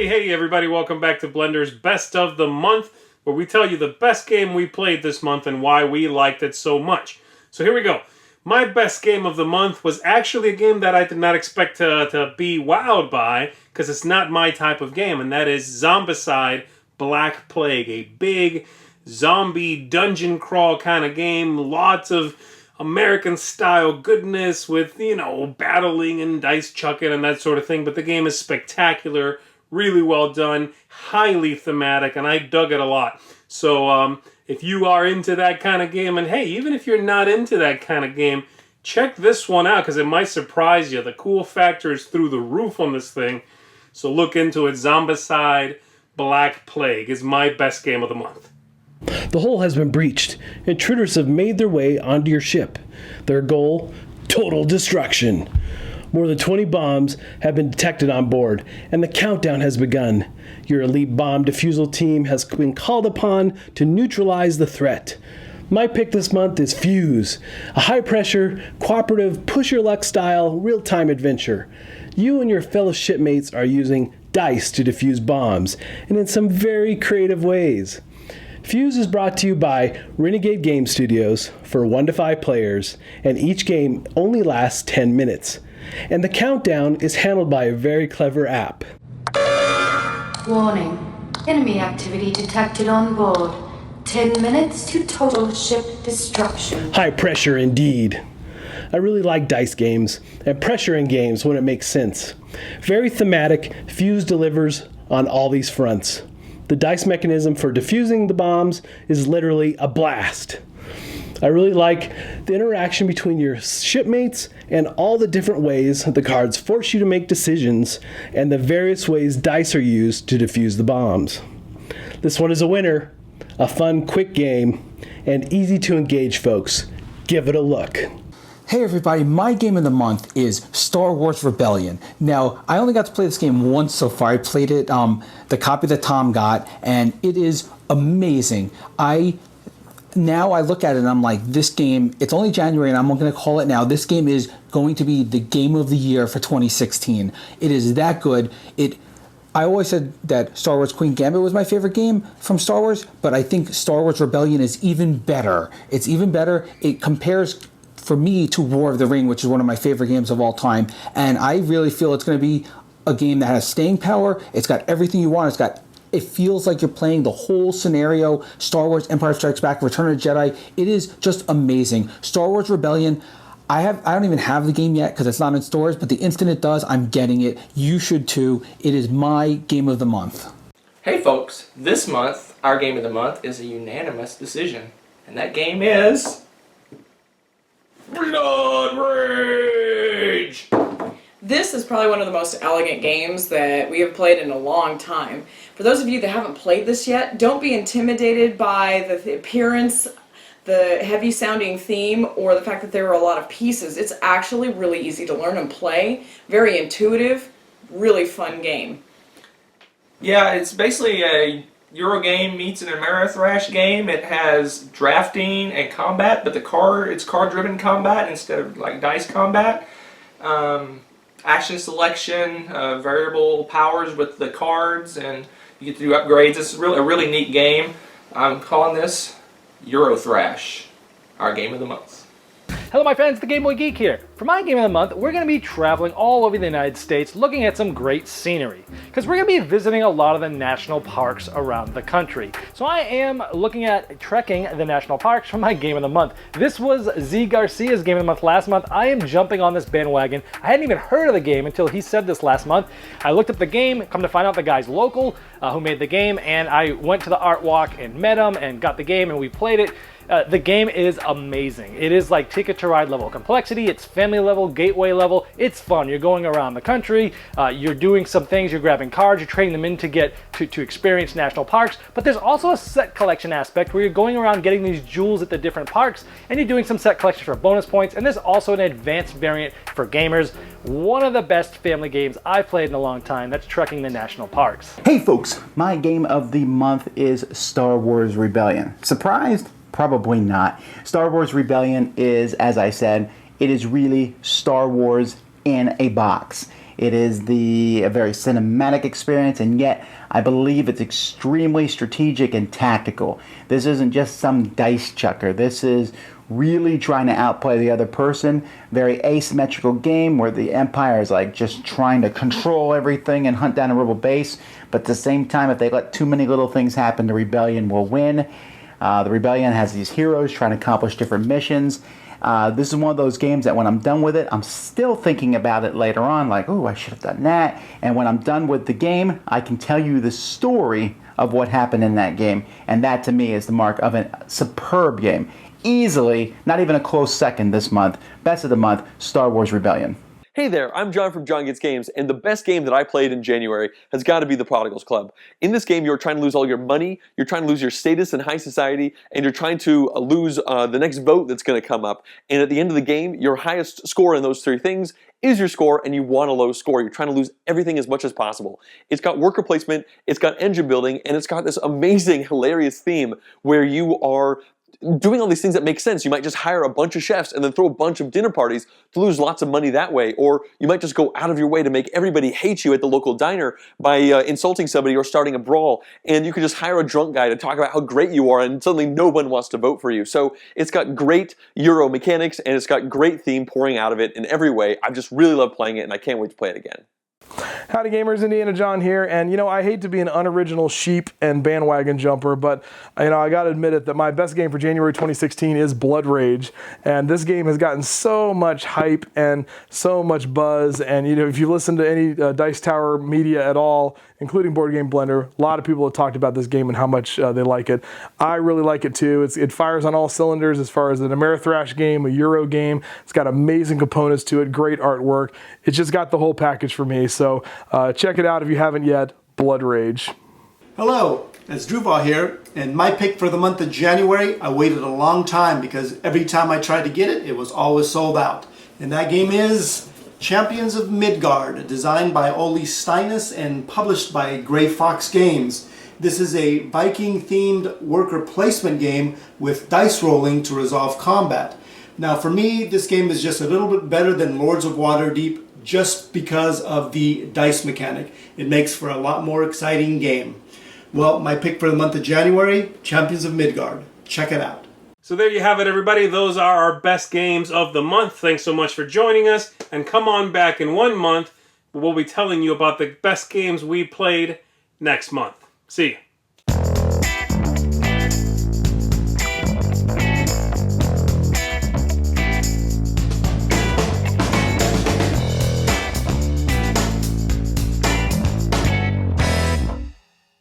Hey everybody, welcome back to Blender's Best of the Month, where we tell you the best game we played this month and why we liked it so much. So here we go. My best game of the month was actually a game that I did not expect to be wowed by, because it's not my type of game, and that is Zombicide Black Plague, a big zombie dungeon crawl kind of game, lots of American-style goodness with, battling and dice chucking and that sort of thing, but the game is spectacular, really well done, highly thematic, and I dug it a lot. So if you are into that kind of game, and hey, even if you're not into that kind of game, check this one out because it might surprise you. The cool factor is through the roof on this thing, so look into it. Zombicide Black Plague is my best game of the month. The hull has been breached. Intruders have made their way onto your ship. Their goal? Total destruction. More than 20 bombs have been detected on board, and the countdown has begun. Your elite bomb defusal team has been called upon to neutralize the threat. My pick this month is Fuse, a high-pressure, cooperative, push-your-luck style, real-time adventure. You and your fellow shipmates are using dice to defuse bombs, and in some very creative ways. Fuse is brought to you by Renegade Game Studios for 1 to 5 players, and each game only lasts 10 minutes. And the countdown is handled by a very clever app. Warning. Enemy activity detected on board. 10 minutes to total ship destruction. High pressure indeed. I really like dice games, and pressure in games when it makes sense. Very thematic, Fuse delivers on all these fronts. The dice mechanism for defusing the bombs is literally a blast. I really like the interaction between your shipmates and all the different ways the cards force you to make decisions and the various ways dice are used to defuse the bombs. This one is a winner, a fun, quick game, and easy to engage, folks. Give it a look. Hey everybody, my game of the month is Star Wars Rebellion. Now, I only got to play this game once so far. I played it, the copy that Tom got, and it is amazing. Now I look at it and I'm like, this game, it's only January and I'm going to call it now. This game is going to be the game of the year for 2016. It is that good. I always said that Star Wars Queen Gambit was my favorite game from Star Wars, but I think Star Wars Rebellion is even better. It's even better. It compares for me to War of the Ring, which is one of my favorite games of all time. And I really feel it's going to be a game that has staying power. It's got everything you want. It feels like you're playing the whole scenario. Star Wars Empire Strikes Back, Return of the Jedi. It is just amazing. Star Wars Rebellion, I don't even have the game yet because it's not in stores, but the instant it does, I'm getting it. You should too. It is my game of the month. Hey folks, this month, our game of the month is a unanimous decision. And that game is... Blood Rage! This is probably one of the most elegant games that we have played in a long time. For those of you that haven't played this yet, don't be intimidated by the appearance, the heavy sounding theme, or the fact that there are a lot of pieces. It's actually really easy to learn and play, very intuitive, really fun game. Yeah, it's basically a Euro game meets an Amerithrash game. It has drafting and combat, but it's card-driven combat instead of like dice combat. Action selection, variable powers with the cards, and you get to do upgrades. It's a really neat game. I'm calling this Eurothrash, our game of the month. Hello my friends, the Game Boy Geek here. For my game of the month, we're going to be traveling all over the United States looking at some great scenery. Because we're going to be visiting a lot of the national parks around the country. So I am looking at trekking the national parks for my game of the month. This was Z Garcia's game of the month last month. I am jumping on this bandwagon. I hadn't even heard of the game until he said this last month. I looked up the game, come to find out the guy's local who made the game, and I went to the art walk and met him and got the game and we played it. The game is amazing. It is like Ticket to Ride level complexity. It's family level, gateway level. It's fun. You're going around the country. You're doing some things. You're grabbing cards. You're trading them in to get to experience national parks. But there's also a set collection aspect where you're going around getting these jewels at the different parks, and you're doing some set collection for bonus points. And there's also an advanced variant for gamers. One of the best family games I've played in a long time. That's trekking the national parks. Hey folks, my game of the month is Star Wars Rebellion. Surprised? Probably not. Star Wars Rebellion is, as I said, it is really Star Wars in a box. It is a very cinematic experience, and yet I believe it's extremely strategic and tactical. This isn't just some dice chucker. This is really trying to outplay the other person. Very asymmetrical game where the Empire is like just trying to control everything and hunt down a rebel base. But at the same time, if they let too many little things happen, the Rebellion will win. The Rebellion has these heroes trying to accomplish different missions. This is one of those games that when I'm done with it, I'm still thinking about it later on, like, oh, I should have done that. And when I'm done with the game, I can tell you the story of what happened in that game. And that, to me, is the mark of a superb game. Easily, not even a close second this month. Best of the month, Star Wars Rebellion. Hey there, I'm John from John Gets Games, and the best game that I played in January has got to be the Prodigals Club. In this game, you're trying to lose all your money, you're trying to lose your status in high society, and you're trying to lose the next vote that's going to come up. And at the end of the game, your highest score in those three things is your score, and you want a low score. You're trying to lose everything as much as possible. It's got worker placement, it's got engine building, and it's got this amazing, hilarious theme where you are doing all these things that make sense. You might just hire a bunch of chefs and then throw a bunch of dinner parties to lose lots of money that way. Or you might just go out of your way to make everybody hate you at the local diner by insulting somebody or starting a brawl. And you could just hire a drunk guy to talk about how great you are, and suddenly no one wants to vote for you. So it's got great Euro mechanics, and it's got great theme pouring out of it in every way. I just really love playing it, and I can't wait to play it again. Howdy gamers, Indiana John here, and I hate to be an unoriginal sheep and bandwagon jumper, but I gotta admit it that my best game for January 2016 is Blood Rage, and this game has gotten so much hype and so much buzz, and if you listen to any Dice Tower media at all, including Board Game Blender, a lot of people have talked about this game and how much they like it. I really like it too. It fires on all cylinders as far as an Amerithrash game, a Euro game. It's got amazing components to it, great artwork. It's just got the whole package for me. So check it out if you haven't yet, Blood Rage. Hello, it's Druval here, and my pick for the month of January, I waited a long time because every time I tried to get it, it was always sold out. And that game is Champions of Midgard, designed by Oli Steinus and published by Grey Fox Games. This is a Viking-themed worker placement game with dice rolling to resolve combat. Now for me, this game is just a little bit better than Lords of Waterdeep just because of the dice mechanic. It makes for a lot more exciting game. Well, my pick for the month of January, Champions of Midgard. Check it out. So there you have it, everybody. Those are our best games of the month. Thanks so much for joining us. And come on back in 1 month. We'll be telling you about the best games we played next month. See you.